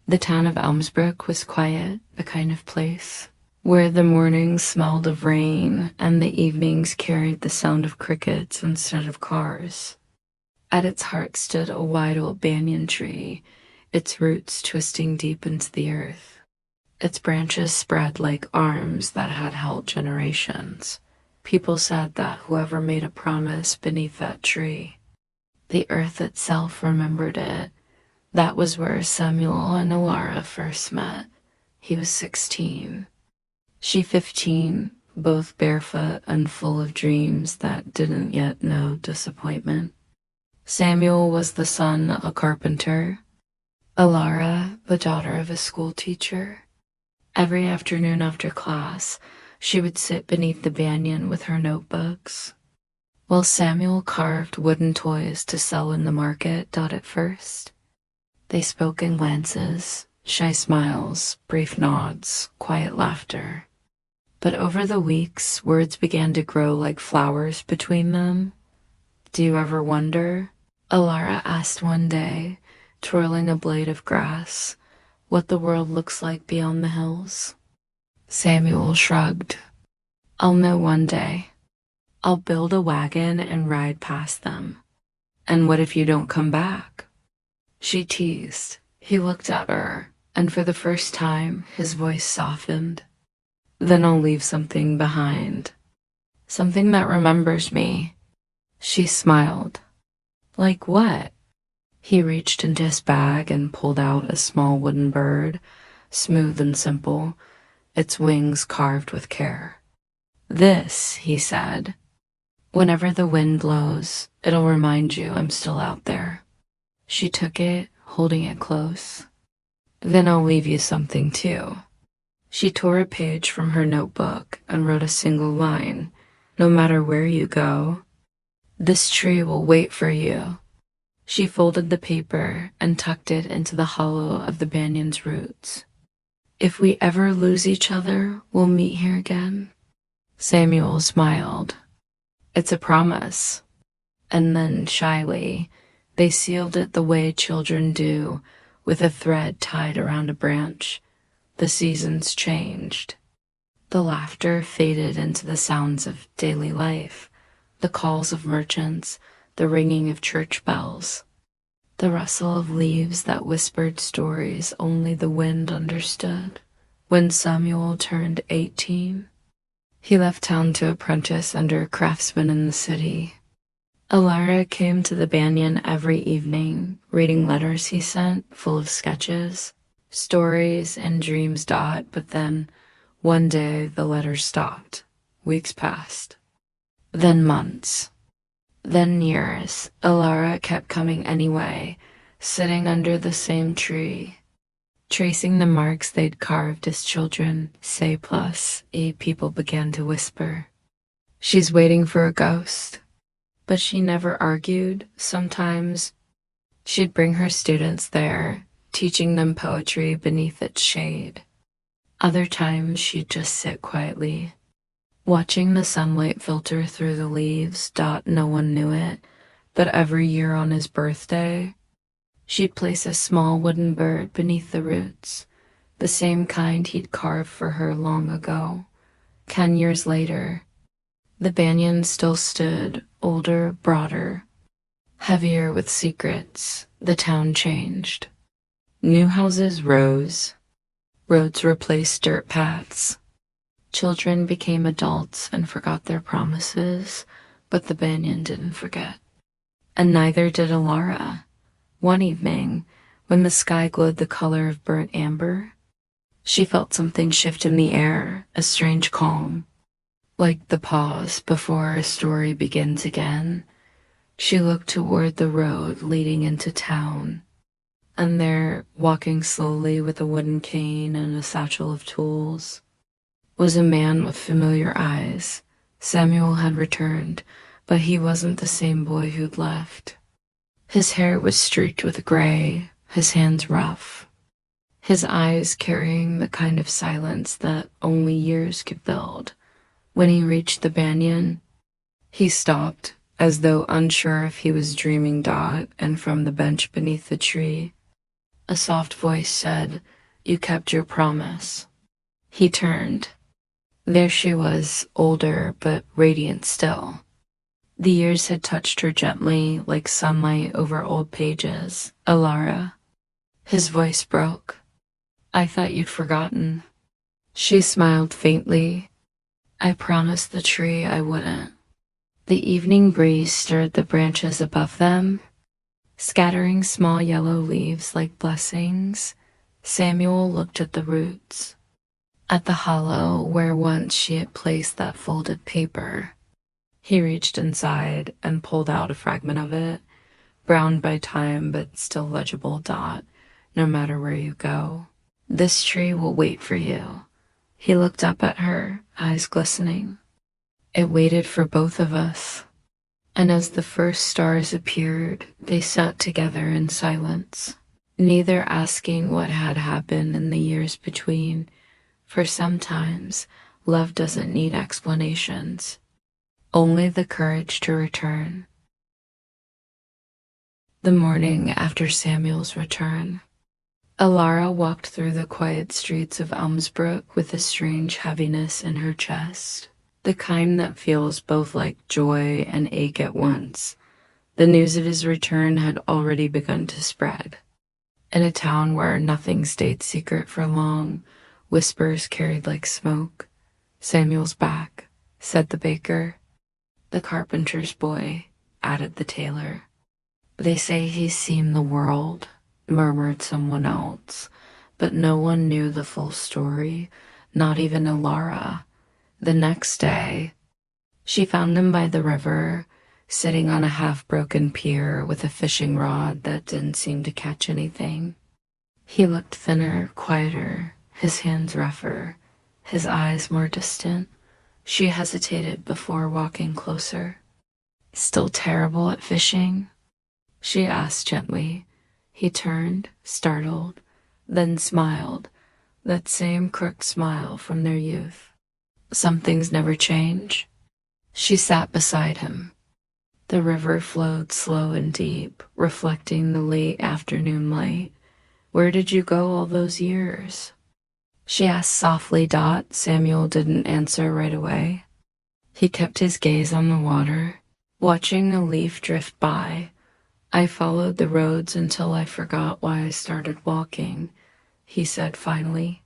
The town of Elmsbrook was quiet, the kind of place where the mornings smelled of rain and the evenings carried the sound of crickets instead of cars. At its heart stood a wide old banyan tree, its roots twisting deep into the earth. Its branches spread like arms that had held generations. People said that whoever made a promise beneath that tree, the earth itself remembered it. That was where Samuel and Alara first met. He was 16. She 15, both barefoot and full of dreams that didn't yet know disappointment. Samuel was the son of a carpenter, Alara the daughter of a school teacher. Every afternoon after class, she would sit beneath the banyan with her notebooks, while Samuel carved wooden toys to sell in the market. At first, they spoke in glances, shy smiles, brief nods, quiet laughter. But over the weeks, words began to grow like flowers between them. "Do you ever wonder," Alara asked one day, twirling a blade of grass, "what the world looks like beyond the hills?" Samuel shrugged. "I'll know one day. I'll build a wagon and ride past them." "And what if you don't come back?" she teased. He looked at her, and for the first time, his voice softened. "Then I'll leave something behind. Something that remembers me." She smiled. "Like what?" He reached into his bag and pulled out a small wooden bird, smooth and simple, its wings carved with care. "This," he said, "whenever the wind blows, it'll remind you I'm still out there." She took it, holding it close. "Then I'll leave you something too." She tore a page from her notebook and wrote a single line. "No matter where you go, this tree will wait for you." She folded the paper and tucked it into the hollow of the banyan's roots. "If we ever lose each other, we'll meet here again." Samuel smiled. "It's a promise." And then, shyly, they sealed it the way children do, with a thread tied around a branch. The seasons changed. The laughter faded into the sounds of daily life, the calls of merchants, the ringing of church bells, the rustle of leaves that whispered stories only the wind understood. When Samuel turned 18, he left town to apprentice under a craftsman in the city. Alara came to the banyan every evening, reading letters he sent, full of sketches, stories, and dreams. But then, one day, the letters stopped. Weeks passed. Then months. Then years. Alara kept coming anyway, sitting under the same tree, tracing the marks they'd carved as children. "Say plus E," people began to whisper. "She's waiting for a ghost." But she never argued. Sometimes she'd bring her students there, teaching them poetry beneath its shade. Other times she'd just sit quietly, watching the sunlight filter through the leaves. No one knew it, but every year on his birthday, she'd place a small wooden bird beneath the roots, the same kind he'd carved for her long ago. 10 years later, the banyan still stood, older, broader, heavier with secrets. The town changed. New houses rose, roads replaced dirt paths. Children became adults and forgot their promises, but the banyan didn't forget. And neither did Alara. One evening, when the sky glowed the color of burnt amber, she felt something shift in the air, a strange calm, like the pause before a story begins again. She looked toward the road leading into town, and there, walking slowly with a wooden cane and a satchel of tools, was a man with familiar eyes. Samuel had returned, but he wasn't the same boy who'd left. His hair was streaked with gray, his hands rough, his eyes carrying the kind of silence that only years could build. When he reached the banyan, he stopped, as though unsure if he was dreaming. And from the bench beneath the tree, A soft voice said, "You kept your promise." He turned. There she was, older but radiant still. The years had touched her gently, like sunlight over old pages. "Alara." His voice broke. "I thought you'd forgotten." She smiled faintly. "I promised the tree I wouldn't." The evening breeze stirred the branches above them, scattering small yellow leaves like blessings. Samuel looked at the roots, at the hollow where once she had placed that folded paper. He reached inside and pulled out a fragment of it, browned by time but still legible. "No matter where you go, this tree will wait for you." He looked up at her, eyes glistening. "It waited for both of us." And as the first stars appeared, they sat together in silence, neither asking what had happened in the years between, for sometimes love doesn't need explanations, only the courage to return. The morning after Samuel's return, Alara walked through the quiet streets of Elmsbrook with a strange heaviness in her chest, the kind that feels both like joy and ache at once. The news of his return had already begun to spread. In a town where nothing stayed secret for long, whispers carried like smoke. "Samuel's back," said the baker. "The carpenter's boy," added the tailor. "They say he's seen the world," murmured someone else, but no one knew the full story, not even Alara. The next day, she found him by the river, sitting on a half-broken pier with a fishing rod that didn't seem to catch anything. He looked thinner, quieter, his hands rougher, his eyes more distant. She hesitated before walking closer. "Still terrible at fishing?" she asked gently. He turned, startled, then smiled, that same crooked smile from their youth. "Some things never change." She sat beside him. The river flowed slow and deep, reflecting the late afternoon light. "Where did you go all those years?" she asked softly. Samuel didn't answer right away. He kept his gaze on the water, watching a leaf drift by. "I followed the roads until I forgot why I started walking," he said finally.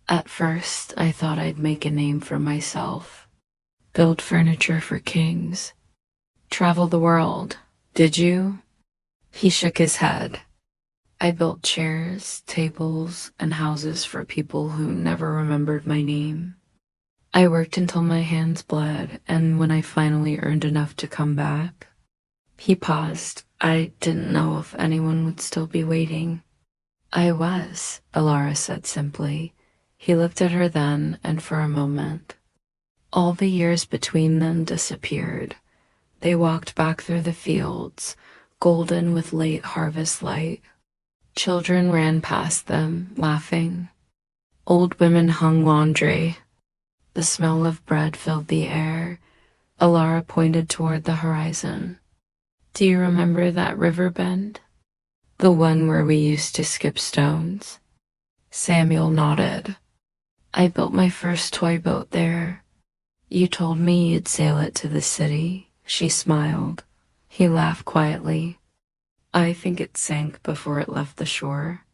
"At first, I thought I'd make a name for myself, build furniture for kings, travel the world." "Did you?" He shook his head. "I built chairs, tables, and houses for people who never remembered my name. I worked until my hands bled, and when I finally earned enough to come back." He paused. "I didn't know if anyone would still be waiting." "I was," Alara said simply. He looked at her then, and for a moment, all the years between them disappeared. They walked back through the fields, golden with late harvest light. Children ran past them, laughing. Old women hung laundry. The smell of bread filled the air. Alara pointed toward the horizon. "Do you remember that river bend? The one where we used to skip stones?" Samuel nodded. "I built my first toy boat there. You told me you'd sail it to the city." She smiled. He laughed quietly. "I think it sank before it left the shore."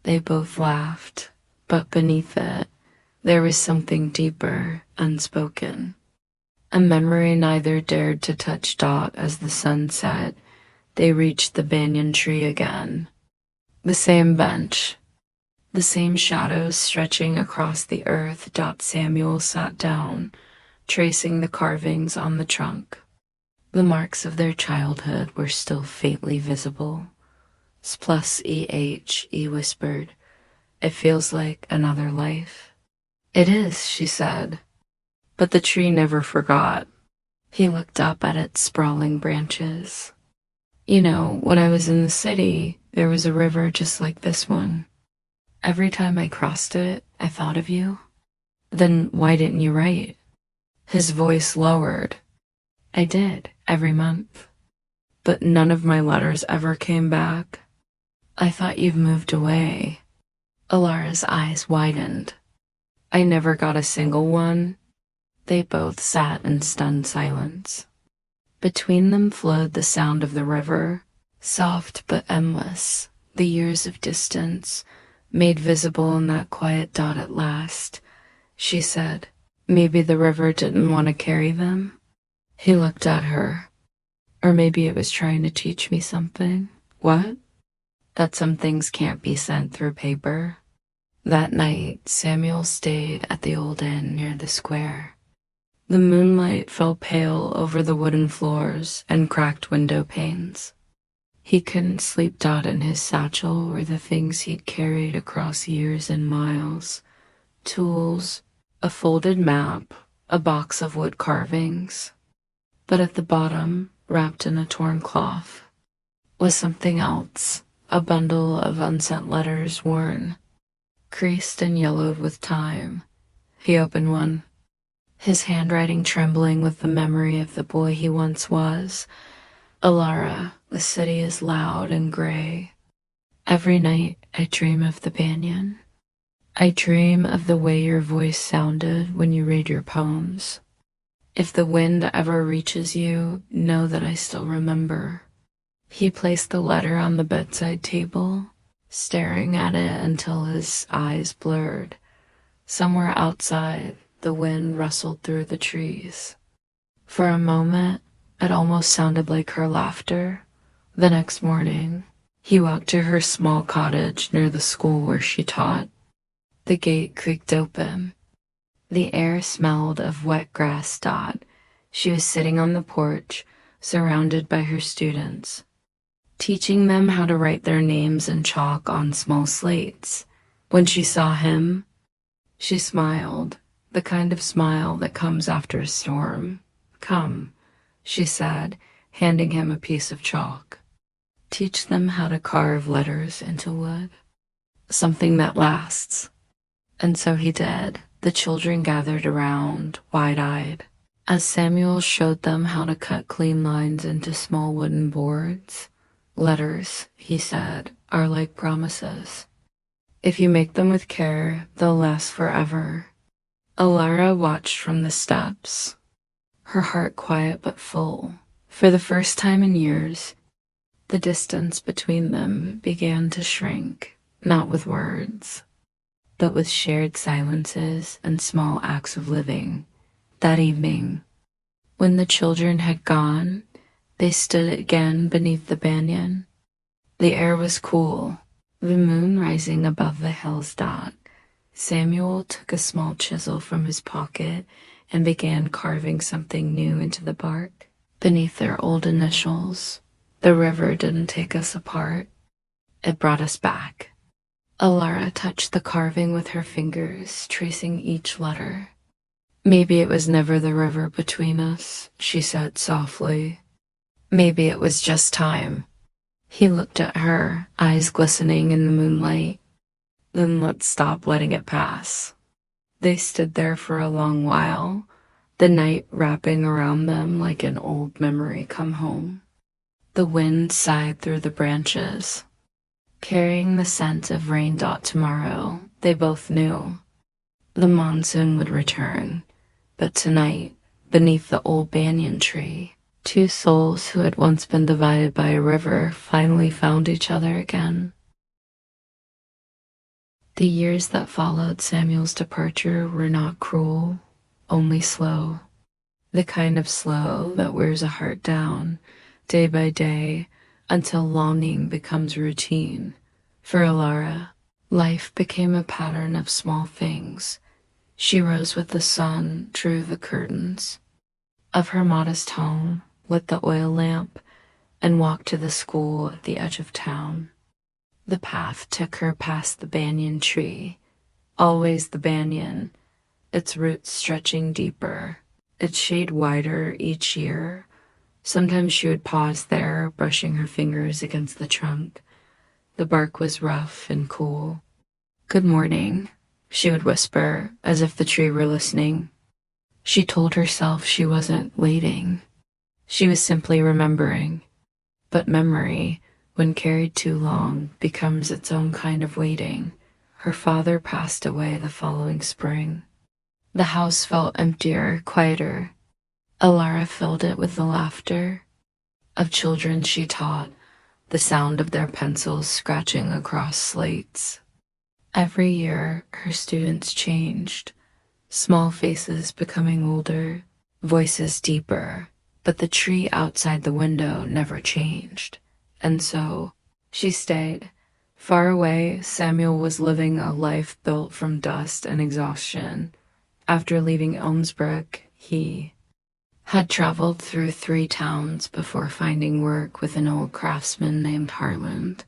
They both laughed, but beneath it, there was something deeper, unspoken. A memory neither dared to touch. As the sun set, they reached the banyan tree again. The same bench, the same shadows stretching across the earth. Samuel sat down, tracing the carvings on the trunk. The marks of their childhood were still faintly visible. "+EH," he whispered. "It feels like another life." "It is," she said. But the tree never forgot. He looked up at its sprawling branches. "You know, when I was in the city, there was a river just like this one. Every time I crossed it, I thought of you. Then why didn't you write?" His voice lowered. "I did, every month. But none of my letters ever came back." I thought you've moved away. Alara's eyes widened. I never got a single one. They both sat in stunned silence. Between them flowed the sound of the river, soft but endless, the years of distance, made visible in that quiet dot at last. She said, maybe the river didn't want to carry them. He looked at her. Or maybe it was trying to teach me something. What? That some things can't be sent through paper. That night, Samuel stayed at the old inn near the square. The moonlight fell pale over the wooden floors and cracked window panes. He couldn't sleep. In his satchel were the things he'd carried across years and miles. Tools, a folded map, a box of wood carvings. But at the bottom, wrapped in a torn cloth, was something else, a bundle of unsent letters worn, creased and yellowed with time. He opened one, his handwriting trembling with the memory of the boy he once was. Alara, the city is loud and gray. Every night I dream of the Banyan. I dream of the way your voice sounded when you read your poems. If the wind ever reaches you, know that I still remember. He placed the letter on the bedside table, staring at it until his eyes blurred. Somewhere outside, the wind rustled through the trees. For a moment, it almost sounded like her laughter. The next morning, he walked to her small cottage near the school where she taught. The gate creaked open. The air smelled of wet grass. She was sitting on the porch, surrounded by her students, teaching them how to write their names in chalk on small slates. When she saw him, she smiled, the kind of smile that comes after a storm. Come, she said, handing him a piece of chalk. Teach them how to carve letters into wood, something that lasts. And so he did. The children gathered around, wide-eyed, as Samuel showed them how to cut clean lines into small wooden boards. Letters, he said, are like promises. If you make them with care, they'll last forever. Alara watched from the steps, her heart quiet but full. For the first time in years, the distance between them began to shrink, not with words, but with shared silences and small acts of living. That evening, when the children had gone, they stood again beneath the banyan. The air was cool, the moon rising above the hills. Samuel took a small chisel from his pocket and began carving something new into the bark. Beneath their old initials, the river didn't take us apart. It brought us back. Alara touched the carving with her fingers, tracing each letter. Maybe it was never the river between us, she said softly. Maybe it was just time. He looked at her, eyes glistening in the moonlight. Then let's stop letting it pass. They stood there for a long while, the night wrapping around them like an old memory come home. The wind sighed through the branches, carrying the scent of rain. Tomorrow, they both knew, the monsoon would return. But tonight, beneath the old banyan tree, two souls who had once been divided by a river finally found each other again. The years that followed Samuel's departure were not cruel, only slow. The kind of slow that wears a heart down, day by day, until longing becomes routine. For Alara, life became a pattern of small things. She rose with the sun, drew the curtains of her modest home, lit the oil lamp, and walked to the school at the edge of town. The path took her past the banyan tree, always the banyan, its roots stretching deeper, its shade wider each year. Sometimes she would pause there, brushing her fingers against the trunk. The bark was rough and cool. "Good morning," she would whisper, as if the tree were listening. She told herself she wasn't waiting. She was simply remembering. But memory, when carried too long, becomes its own kind of waiting. Her father passed away the following spring. The house felt emptier, quieter. Alara filled it with the laughter of children she taught, the sound of their pencils scratching across slates. Every year, her students changed, small faces becoming older, voices deeper, but the tree outside the window never changed. And so, she stayed. Far away, Samuel was living a life built from dust and exhaustion. After leaving Elmsbrook, he had traveled through 3 towns before finding work with an old craftsman named Harland,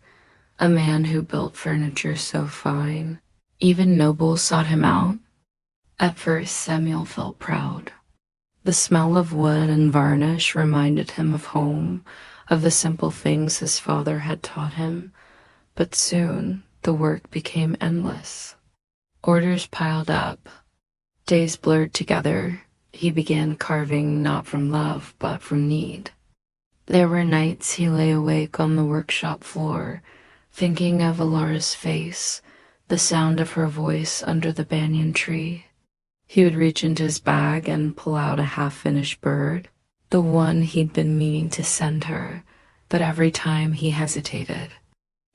a man who built furniture so fine, even nobles sought him out. At first, Samuel felt proud. The smell of wood and varnish reminded him of home, of the simple things his father had taught him. But soon, the work became endless. Orders piled up. Days blurred together. He began carving not from love, but from need. There were nights he lay awake on the workshop floor, thinking of Alara's face, the sound of her voice under the banyan tree. He would reach into his bag and pull out a half-finished bird, the one he'd been meaning to send her, but every time he hesitated.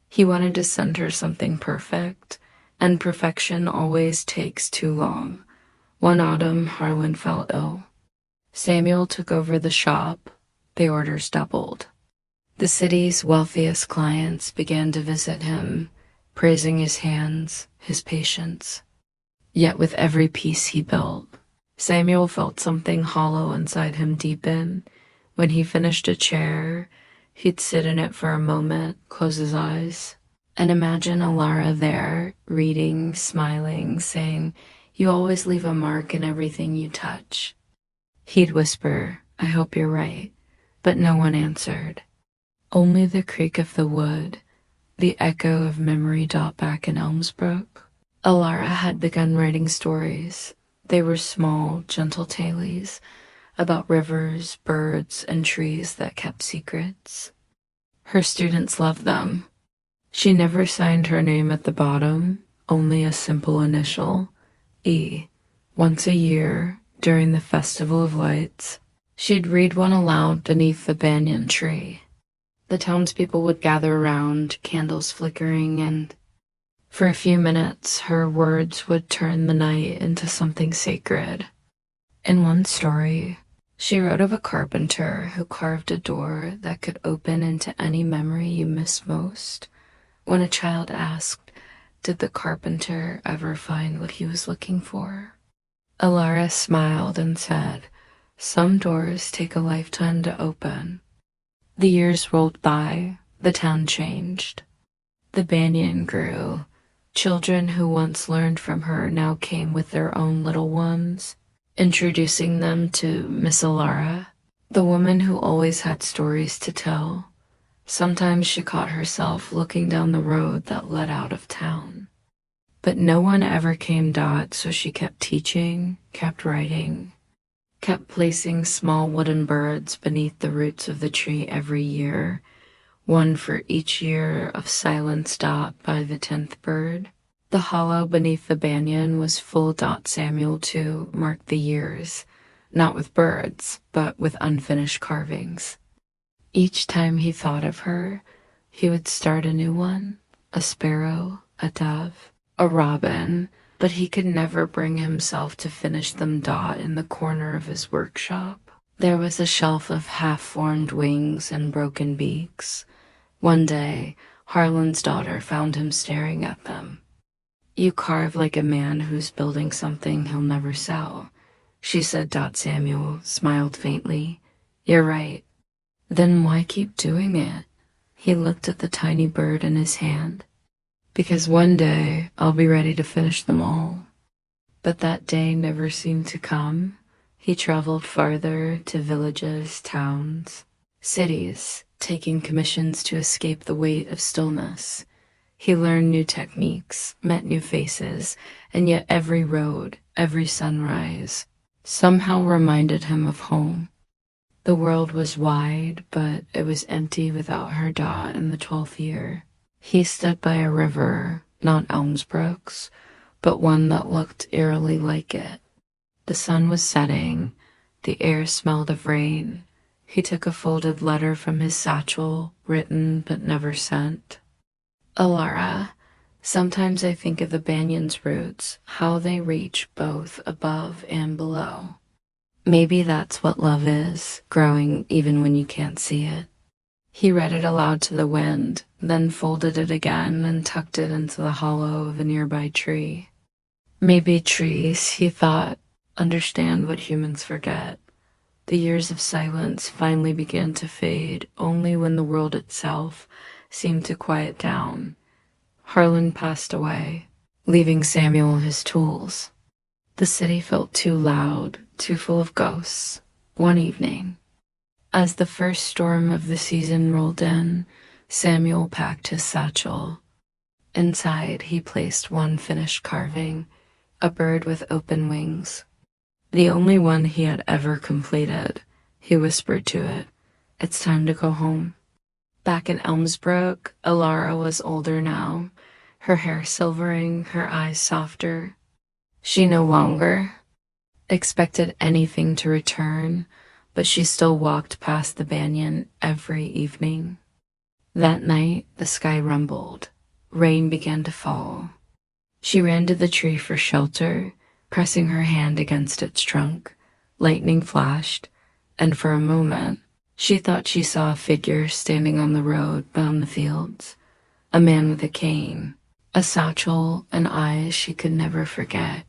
He wanted to send her something perfect, and perfection always takes too long. One autumn, Harlan fell ill. Samuel took over the shop. The orders doubled. The city's wealthiest clients began to visit him, praising his hands, his patience. Yet with every piece he built, Samuel felt something hollow inside him deepen. When he finished a chair, he'd sit in it for a moment, close his eyes, and imagine Alara there, reading, smiling, saying, "You always leave a mark in everything you touch." He'd whisper, "I hope you're right," but no one answered. Only the creak of the wood, the echo of memory dot back in Elmsbrook. Alara had begun writing stories. They were small, gentle tales about rivers, birds, and trees that kept secrets. Her students loved them. She never signed her name at the bottom, only a simple initial, E. Once a year, during the Festival of Lights, she'd read one aloud beneath the banyan tree. The townspeople would gather around, candles flickering, and for a few minutes her words would turn the night into something sacred. In one story, she wrote of a carpenter who carved a door that could open into any memory you miss most. When a child asked, did the carpenter ever find what he was looking for? Alara smiled and said, "Some doors take a lifetime to open." The years rolled by. The town changed. The banyan grew. Children who once learned from her now came with their own little ones, introducing them to Miss Alara, the woman who always had stories to tell. Sometimes she caught herself looking down the road that led out of town. But no one ever came Dot, so she kept teaching, kept writing, kept placing small wooden birds beneath the roots of the tree every year, one for each year of silence. Dot by the 10th bird. The hollow beneath the banyan was full. Samuel, too, marked the years, not with birds, but with unfinished carvings. Each time he thought of her, he would start a new one, a sparrow, a dove, a robin, but he could never bring himself to finish them. In the corner of his workshop, there was a shelf of half-formed wings and broken beaks. One day, Harlan's daughter found him staring at them. "You carve like a man who's building something he'll never sell," she said. Samuel smiled faintly. "You're right. Then why keep doing it?" He looked at the tiny bird in his hand. "Because one day I'll be ready to finish them all." But that day never seemed to come. He traveled farther, to villages, towns, cities, taking commissions to escape the weight of stillness. He learned new techniques, met new faces, and yet every road, every sunrise, somehow reminded him of home. The world was wide, but it was empty without her dot in the 12th year. He stood by a river, not Elmsbrook's, but one that looked eerily like it. The sun was setting, the air smelled of rain. He took a folded letter from his satchel, written but never sent. Alara, sometimes I think of the Banyan's roots, how they reach both above and below. Maybe that's what love is, growing even when you can't see it. He read it aloud to the wind, then folded it again and tucked it into the hollow of a nearby tree. Maybe trees, he thought, understand what humans forget. The years of silence finally began to fade only when the world itself seemed to quiet down. Harlan passed away, leaving Samuel his tools. The city felt too loud, too full of ghosts. One evening, as the first storm of the season rolled in, Samuel packed his satchel. Inside, he placed one finished carving, a bird with open wings. The only one he had ever completed. He whispered to it, "It's time to go home." Back in Elmsbrook, Alara was older now, her hair silvering, her eyes softer. She no longer expected anything to return, but she still walked past the Banyan every evening. That night, the sky rumbled. Rain began to fall. She ran to the tree for shelter, pressing her hand against its trunk. Lightning flashed, and for a moment, she thought she saw a figure standing on the road beyond the fields. A man with a cane, a satchel, and eyes she could never forget.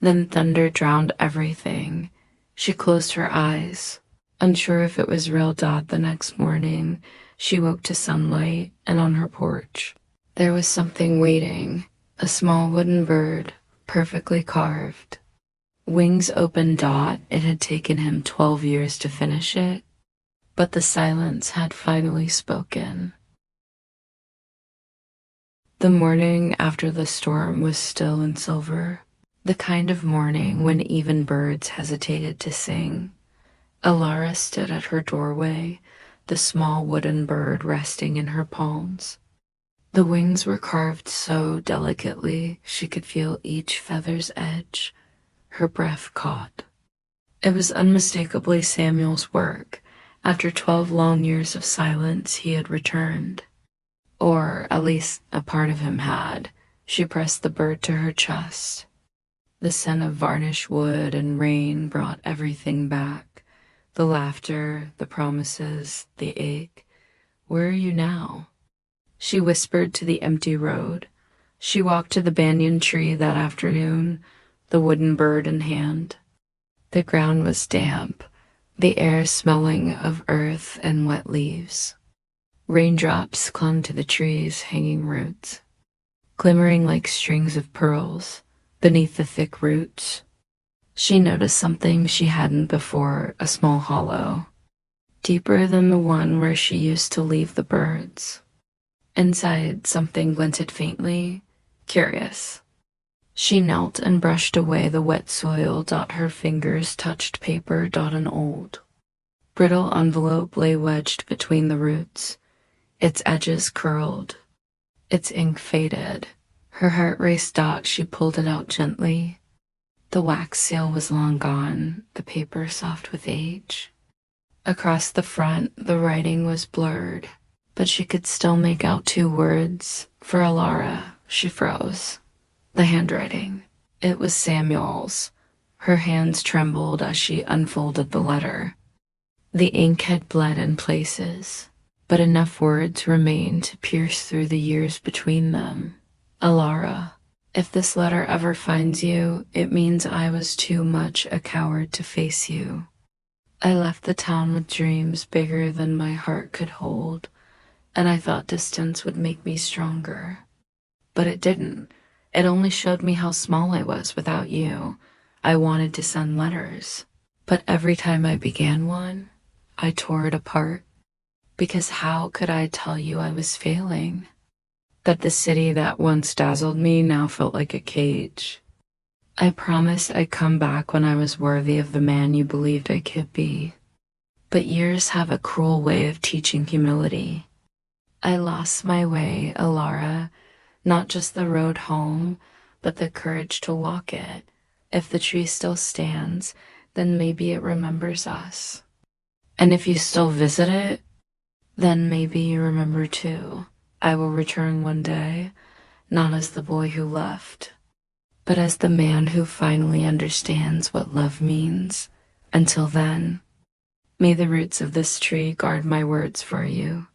Then thunder drowned everything. She closed her eyes. Unsure if it was real Dot the next morning, she woke to sunlight, and on her porch, there was something waiting, a small wooden bird, perfectly carved. Wings open Dot, it had taken him 12 years to finish it, but the silence had finally spoken. The morning after the storm was still and silver, the kind of morning when even birds hesitated to sing. Alara stood at her doorway, the small wooden bird resting in her palms. The wings were carved so delicately she could feel each feather's edge. Her breath caught. It was unmistakably Samuel's work. After 12 long years of silence, he had returned. Or at least a part of him had. She pressed the bird to her chest. The scent of varnished wood and rain brought everything back. The laughter, the promises, the ache. Where are you now? She whispered to the empty road. She walked to the banyan tree that afternoon, the wooden bird in hand. The ground was damp, the air smelling of earth and wet leaves. Raindrops clung to the tree's hanging roots, glimmering like strings of pearls beneath the thick roots. She noticed something she hadn't before, a small hollow, deeper than the one where she used to leave the birds. Inside, something glinted faintly, curious. She knelt and brushed away the wet soil. Her fingers touched paper and old. Brittle envelope lay wedged between the roots, its edges curled, its ink faded. Her heart raced. She pulled it out gently. The wax seal was long gone, the paper soft with age. Across the front, the writing was blurred, but she could still make out 2 words. For Alara. She froze. The handwriting. It was Samuel's. Her hands trembled as she unfolded the letter. The ink had bled in places, but enough words remained to pierce through the years between them. Alara, if this letter ever finds you, it means I was too much a coward to face you. I left the town with dreams bigger than my heart could hold, and I thought distance would make me stronger. But it didn't. It only showed me how small I was without you. I wanted to send letters, but every time I began one, I tore it apart. Because how could I tell you I was failing? That the city that once dazzled me now felt like a cage. I promised I'd come back when I was worthy of the man you believed I could be. But years have a cruel way of teaching humility. I lost my way, Alara, not just the road home, but the courage to walk it. If the tree still stands, then maybe it remembers us. And if you still visit it, then maybe you remember too. I will return one day, not as the boy who left, but as the man who finally understands what love means. Until then, may the roots of this tree guard my words for you.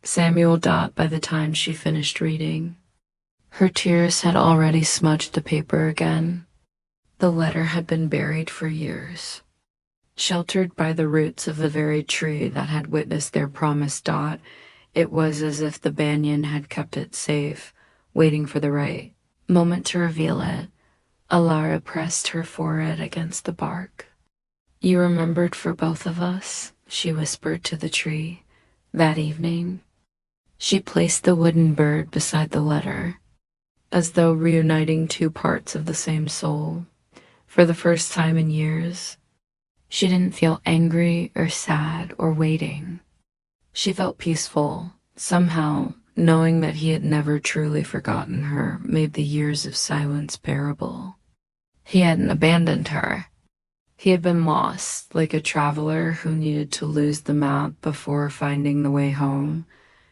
Samuel. By the time she finished reading, her tears had already smudged the paper again. The letter had been buried for years, sheltered by the roots of the very tree that had witnessed their promise. It was as if the banyan had kept it safe, waiting for the right moment to reveal it. Alara pressed her forehead against the bark. You remembered for both of us, she whispered to the tree. That evening, she placed the wooden bird beside the letter, as though reuniting two parts of the same soul. For the first time in years, she didn't feel angry or sad or waiting. She felt peaceful. Somehow, knowing that he had never truly forgotten her made the years of silence bearable. He hadn't abandoned her. He had been lost, like a traveler who needed to lose the map before finding the way home.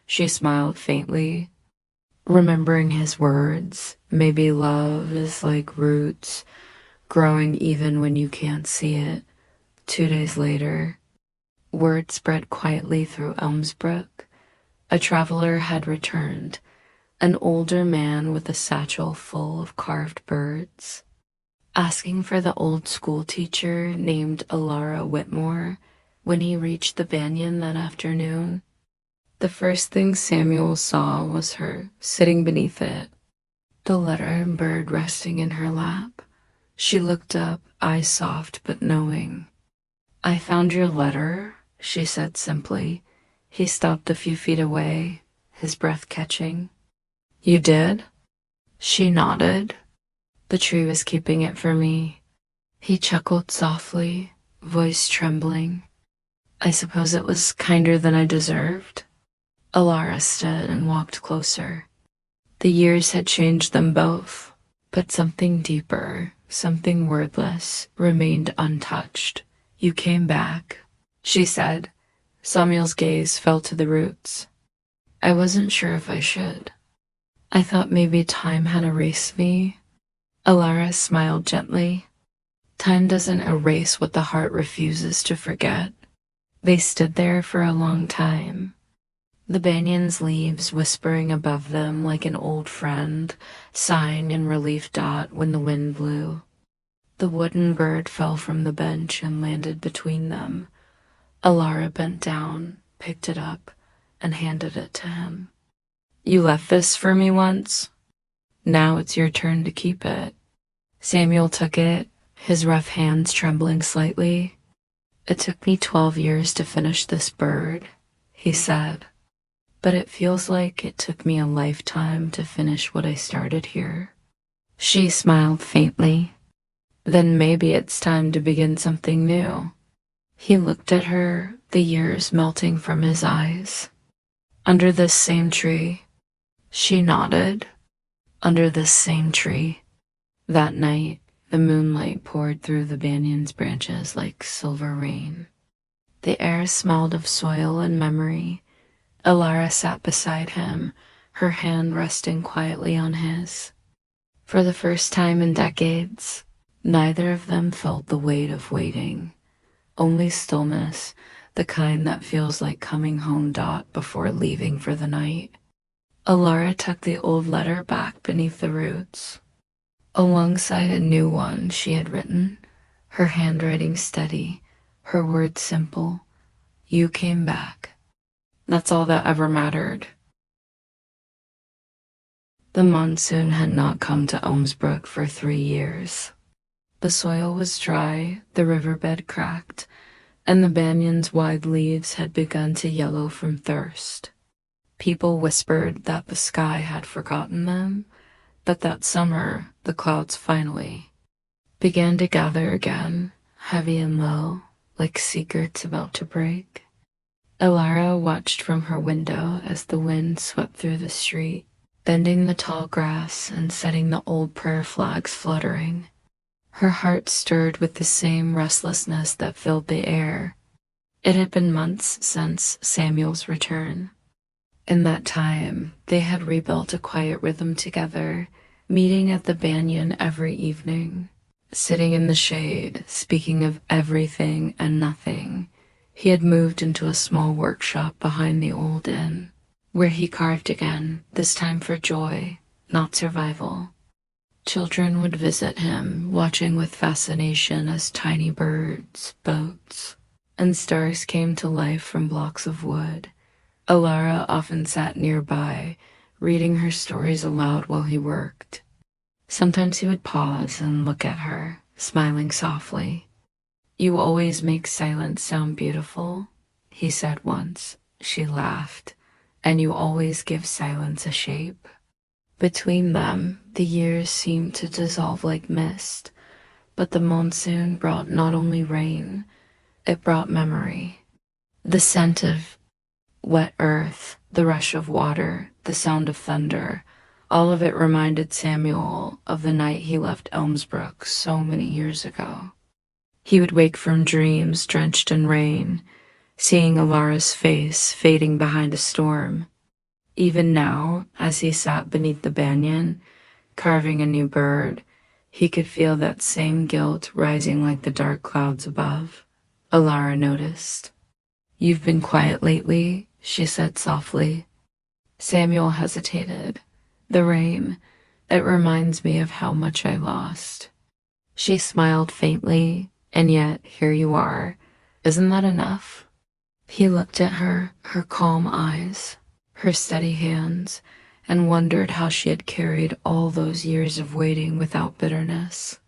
She smiled faintly, remembering his words. Maybe love is like roots, growing even when you can't see it. 2 days later, word spread quietly through Elmsbrook. A traveler had returned, an older man with a satchel full of carved birds, asking for the old school teacher named Alara Whitmore. When he reached the banyan that afternoon, the first thing Samuel saw was her sitting beneath it, the letter and bird resting in her lap. She looked up, eyes soft but knowing. I found your letter, she said simply. He stopped a few feet away, his breath catching. You did? She nodded. The tree was keeping it for me. He chuckled softly, voice trembling. I suppose it was kinder than I deserved. Alara stood and walked closer. The years had changed them both, but something deeper, something wordless, remained untouched. You came back, she said. Samuel's gaze fell to the roots. I wasn't sure if I should. I thought maybe time had erased me. Alara smiled gently. Time doesn't erase what the heart refuses to forget. They stood there for a long time, the banyan's leaves whispering above them like an old friend, sighing in relief. When the wind blew, the wooden bird fell from the bench and landed between them. Alara bent down, picked it up, and handed it to him. You left this for me once. Now it's your turn to keep it. Samuel took it, his rough hands trembling slightly. It took me 12 years to finish this bird, he said, but it feels like it took me a lifetime to finish what I started here. She smiled faintly. Then maybe it's time to begin something new. He looked at her, the years melting from his eyes. Under this same tree. She nodded. Under this same tree. That night, the moonlight poured through the banyan's branches like silver rain. The air smelled of soil and memory. Alara sat beside him, her hand resting quietly on his. For the first time in decades, neither of them felt the weight of waiting. Only stillness, the kind that feels like coming home. Before leaving for the night, Alara tucked the old letter back beneath the roots, alongside a new one she had written, her handwriting steady, her words simple. You came back. That's all that ever mattered. The monsoon had not come to Elmsbrook for 3 years. The soil was dry, the riverbed cracked, and the banyan's wide leaves had begun to yellow from thirst. People whispered that the sky had forgotten them, but that summer the clouds finally began to gather again, heavy and low, like secrets about to break. Elara watched from her window as the wind swept through the street, bending the tall grass and setting the old prayer flags fluttering. Her heart stirred with the same restlessness that filled the air. It had been months since Samuel's return. In that time, they had rebuilt a quiet rhythm together, meeting at the Banyan every evening, sitting in the shade, speaking of everything and nothing. He had moved into a small workshop behind the old inn, where he carved again, this time for joy, not survival. Children would visit him, watching with fascination as tiny birds, boats, and stars came to life from blocks of wood. Elara often sat nearby, reading her stories aloud while he worked. Sometimes he would pause and look at her, smiling softly. "You always make silence sound beautiful," he said once. She laughed. "And you always give silence a shape." Between them, the years seemed to dissolve like mist, but the monsoon brought not only rain, it brought memory. The scent of wet earth, the rush of water, the sound of thunder, all of it reminded Samuel of the night he left Elmsbrook so many years ago. He would wake from dreams drenched in rain, seeing Alara's face fading behind a storm. Even now, as he sat beneath the banyan, carving a new bird, he could feel that same guilt rising like the dark clouds above. Elara noticed. "You've been quiet lately," she said softly. Samuel hesitated. "The rain, it reminds me of how much I lost." She smiled faintly, "And yet, here you are. Isn't that enough?" He looked at her calm eyes, her steady hands, and wondered how she had carried all those years of waiting without bitterness.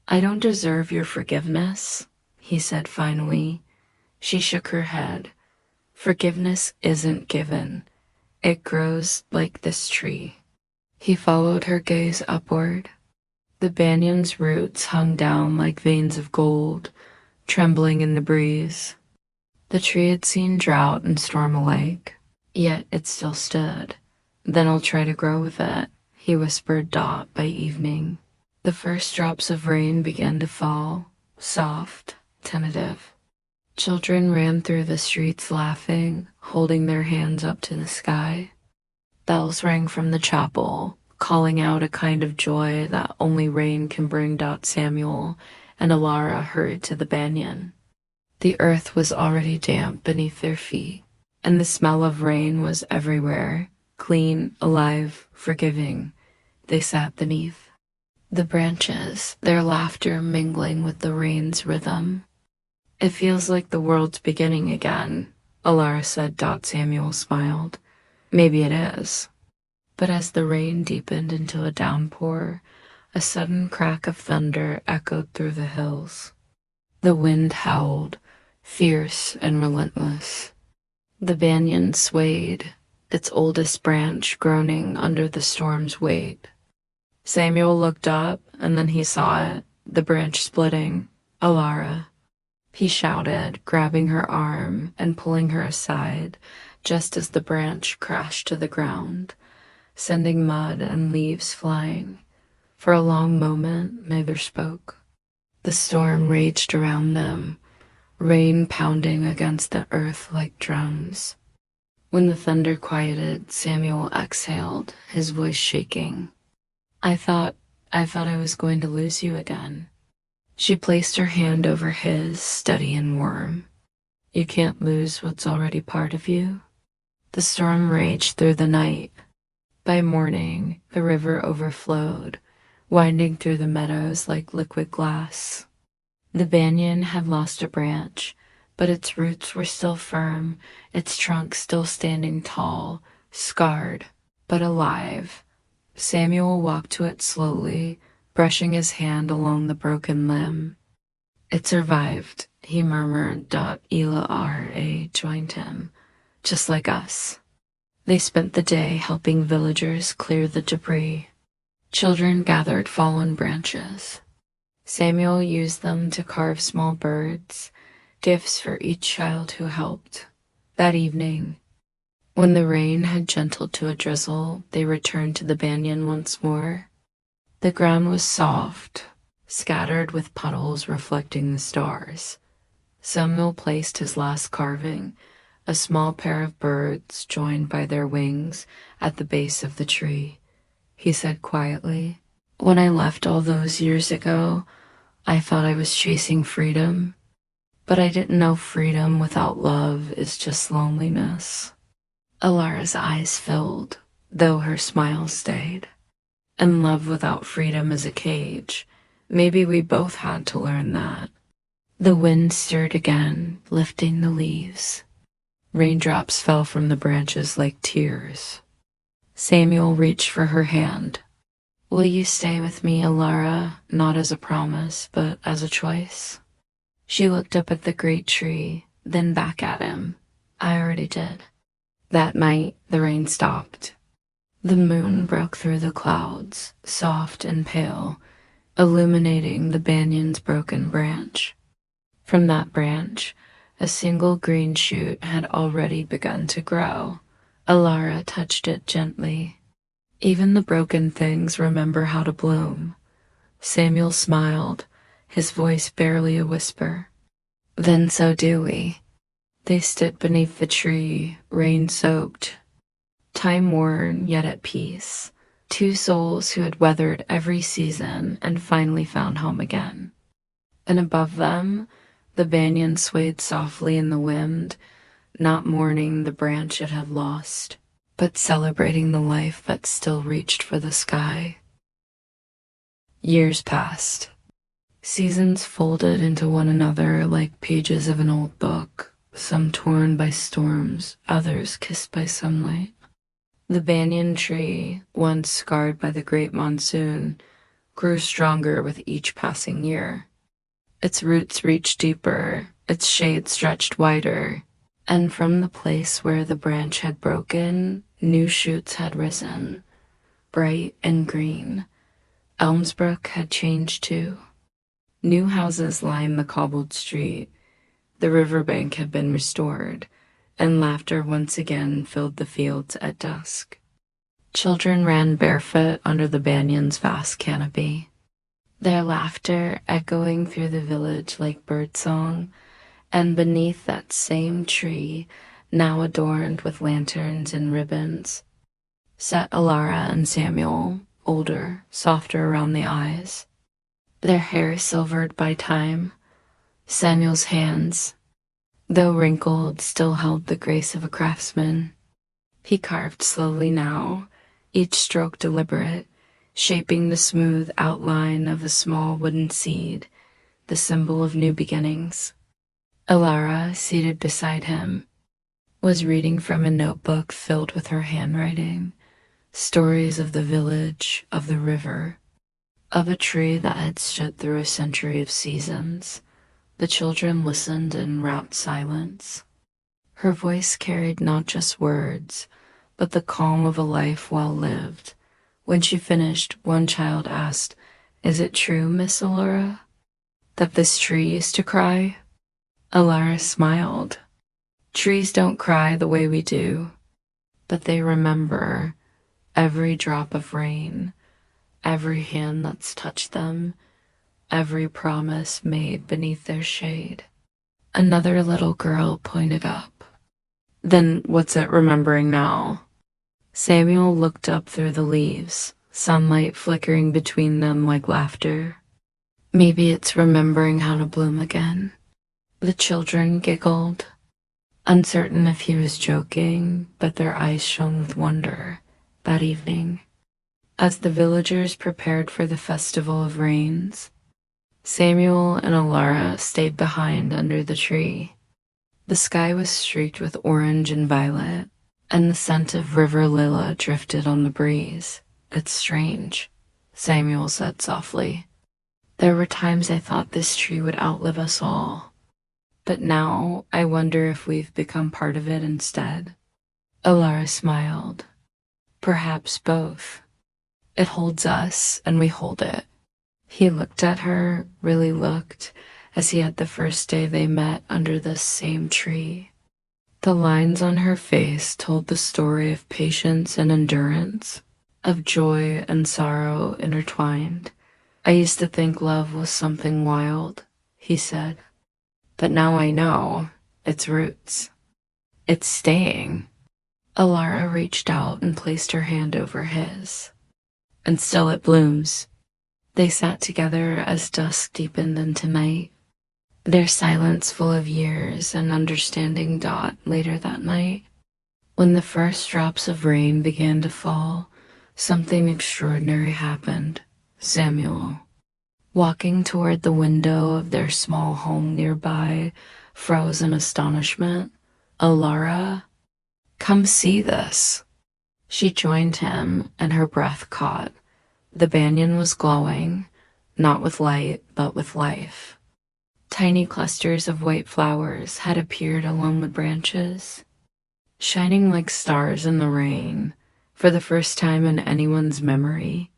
"I don't deserve your forgiveness," he said finally. She shook her head. "Forgiveness isn't given. It grows like this tree." He followed her gaze upward. The banyan's roots hung down like veins of gold, trembling in the breeze. The tree had seen drought and storm alike, yet it still stood. "Then I'll try to grow with it," he whispered Dot by evening. The first drops of rain began to fall, soft, tentative. Children ran through the streets laughing, holding their hands up to the sky. Bells rang from the chapel, calling out a kind of joy that only rain can bring. Samuel and Elara hurried to the banyan. The earth was already damp beneath their feet, and the smell of rain was everywhere, clean, alive, forgiving. They sat beneath the branches, their laughter mingling with the rain's rhythm. "It feels like the world's beginning again," Elara said. Samuel smiled. "Maybe it is." But as the rain deepened into a downpour, a sudden crack of thunder echoed through the hills. The wind howled, fierce and relentless. The banyan swayed, its oldest branch groaning under the storm's weight. Samuel looked up, and then he saw it, the branch splitting. "Elara!" He shouted, grabbing her arm and pulling her aside, just as the branch crashed to the ground, sending mud and leaves flying. For a long moment, neither spoke. The storm raged around them, rain pounding against the earth like drums. When the thunder quieted, Samuel exhaled, his voice shaking. I thought I was going to lose you again." She placed her hand over his, steady and warm. "You can't lose what's already part of you." The storm raged through the night. By morning, the river overflowed, winding through the meadows like liquid glass. The banyan had lost a branch, but its roots were still firm, its trunk still standing tall, scarred, but alive. Samuel walked to it slowly, brushing his hand along the broken limb. "It survived," he murmured. Elara joined him, "just like us." They spent the day helping villagers clear the debris. Children gathered fallen branches. Samuel used them to carve small birds, gifts for each child who helped. That evening, when the rain had gentled to a drizzle, they returned to the banyan once more. The ground was soft, scattered with puddles reflecting the stars. Samuel placed his last carving, a small pair of birds joined by their wings, at the base of the tree. He said quietly, "When I left all those years ago, I thought I was chasing freedom, but I didn't know freedom without love is just loneliness." Alara's eyes filled, though her smile stayed. And love without freedom is a cage. Maybe we both had to learn that. The wind stirred again, lifting the leaves. Raindrops fell from the branches like tears. Samuel reached for her hand. "Will you stay with me, Alara, not as a promise, but as a choice?" She looked up at the great tree, then back at him. "I already did." That night, the rain stopped. The moon broke through the clouds, soft and pale, illuminating the banyan's broken branch. From that branch, a single green shoot had already begun to grow. Alara touched it gently. "Even the broken things remember how to bloom." Samuel smiled, his voice barely a whisper. "Then so do we." They stood beneath the tree, rain-soaked, time-worn yet at peace. Two souls who had weathered every season and finally found home again. And above them, the banyan swayed softly in the wind, not mourning the branch it had lost, but celebrating the life that still reached for the sky. Years passed. Seasons folded into one another like pages of an old book, some torn by storms, others kissed by sunlight. The banyan tree, once scarred by the great monsoon, grew stronger with each passing year. Its roots reached deeper, its shade stretched wider, and from the place where the branch had broken, new shoots had risen, bright and green. Elmsbrook had changed too. New houses lined the cobbled street. The riverbank had been restored, and laughter once again filled the fields at dusk. Children ran barefoot under the banyan's vast canopy, their laughter echoing through the village like birdsong, and beneath that same tree, now adorned with lanterns and ribbons, sat Alara and Samuel, older, softer around the eyes, their hair silvered by time. Samuel's hands, though wrinkled, still held the grace of a craftsman. He carved slowly now, each stroke deliberate, shaping the smooth outline of a small wooden seed, the symbol of new beginnings. Alara, seated beside him, was reading from a notebook filled with her handwriting, stories of the village, of the river, of a tree that had stood through a century of seasons. The children listened in rapt silence. Her voice carried not just words, but the calm of a life well lived. When she finished, one child asked, "Is it true, Miss Alara, that this tree used to cry?" Alara smiled. "Trees don't cry the way we do, but they remember every drop of rain, every hand that's touched them, every promise made beneath their shade." Another little girl pointed up. "Then what's it remembering now?" Samuel looked up through the leaves, sunlight flickering between them like laughter. "Maybe it's remembering how to bloom again." The children giggled, uncertain if he was joking, but their eyes shone with wonder. That evening, as the villagers prepared for the Festival of Rains, Samuel and Alara stayed behind under the tree. The sky was streaked with orange and violet, and the scent of river lilac drifted on the breeze. "It's strange," Samuel said softly. "There were times I thought this tree would outlive us all, but now I wonder if we've become part of it instead." Alara smiled. "Perhaps both. It holds us, and we hold it." He looked at her, really looked, as he had the first day they met under this same tree. The lines on her face told the story of patience and endurance, of joy and sorrow intertwined. "I used to think love was something wild," he said, "but now I know its roots. It's staying." Alara reached out and placed her hand over his. "And still it blooms." They sat together as dusk deepened into night, their silence full of years and understanding. Later that night, when the first drops of rain began to fall, something extraordinary happened. Samuel, walking toward the window of their small home nearby, froze in astonishment. "Alara, come see this." She joined him, and her breath caught. The banyan was glowing, not with light, but with life. Tiny clusters of white flowers had appeared along the branches, shining like stars in the rain. For the first time in anyone's memory,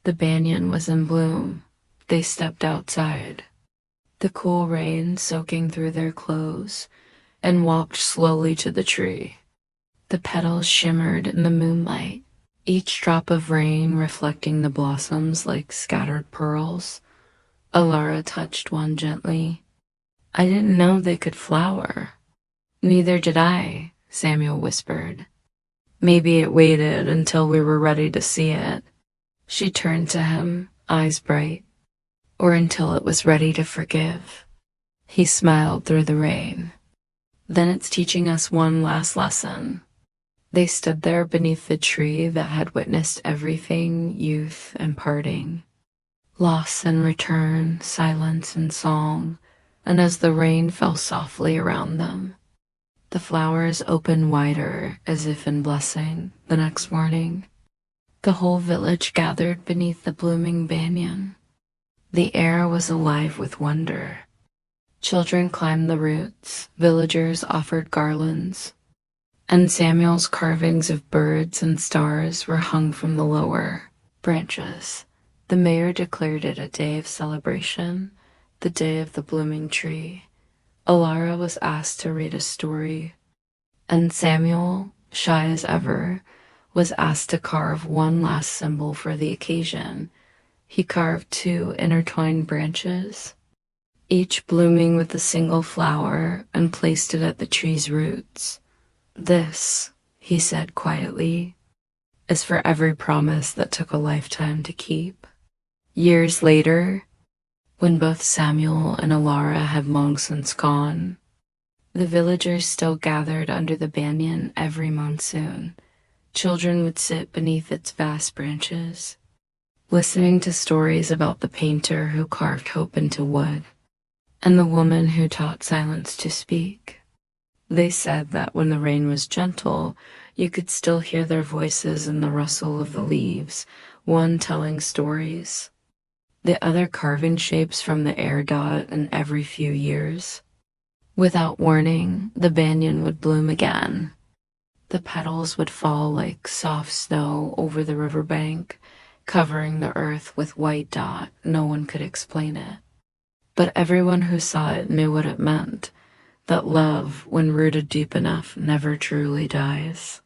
the banyan was in bloom. They stepped outside, the cool rain soaking through their clothes, and walked slowly to the tree. The petals shimmered in the moonlight, each drop of rain reflecting the blossoms like scattered pearls. Alara touched one gently. "I didn't know they could flower." "Neither did I," Samuel whispered. "Maybe it waited until we were ready to see it." She turned to him, eyes bright. "Or until it was ready to forgive." He smiled through the rain. "Then it's teaching us one last lesson." They stood there beneath the tree that had witnessed everything, youth and parting, loss and return, silence and song, and as the rain fell softly around them, the flowers opened wider as if in blessing. The next morning, the whole village gathered beneath the blooming banyan. The air was alive with wonder. Children climbed the roots, villagers offered garlands, and Samuel's carvings of birds and stars were hung from the lower branches. The mayor declared it a day of celebration, the day of the blooming tree. Alara was asked to read a story, and Samuel, shy as ever, was asked to carve one last symbol for the occasion. He carved 2 intertwined branches, each blooming with a single flower, and placed it at the tree's roots. "This," he said quietly, "is for every promise that took a lifetime to keep." Years later, when both Samuel and Alara had long since gone, the villagers still gathered under the banyan every monsoon. Children would sit beneath its vast branches, listening to stories about the painter who carved hope into wood, and the woman who taught silence to speak. They said that when the rain was gentle, you could still hear their voices in the rustle of the leaves, one telling stories, the other carving shapes from the air. And every few years, without warning, the banyan would bloom again. The petals would fall like soft snow over the riverbank, covering the earth with white. No one could explain it, but everyone who saw it knew what it meant. That love, when rooted deep enough, never truly dies.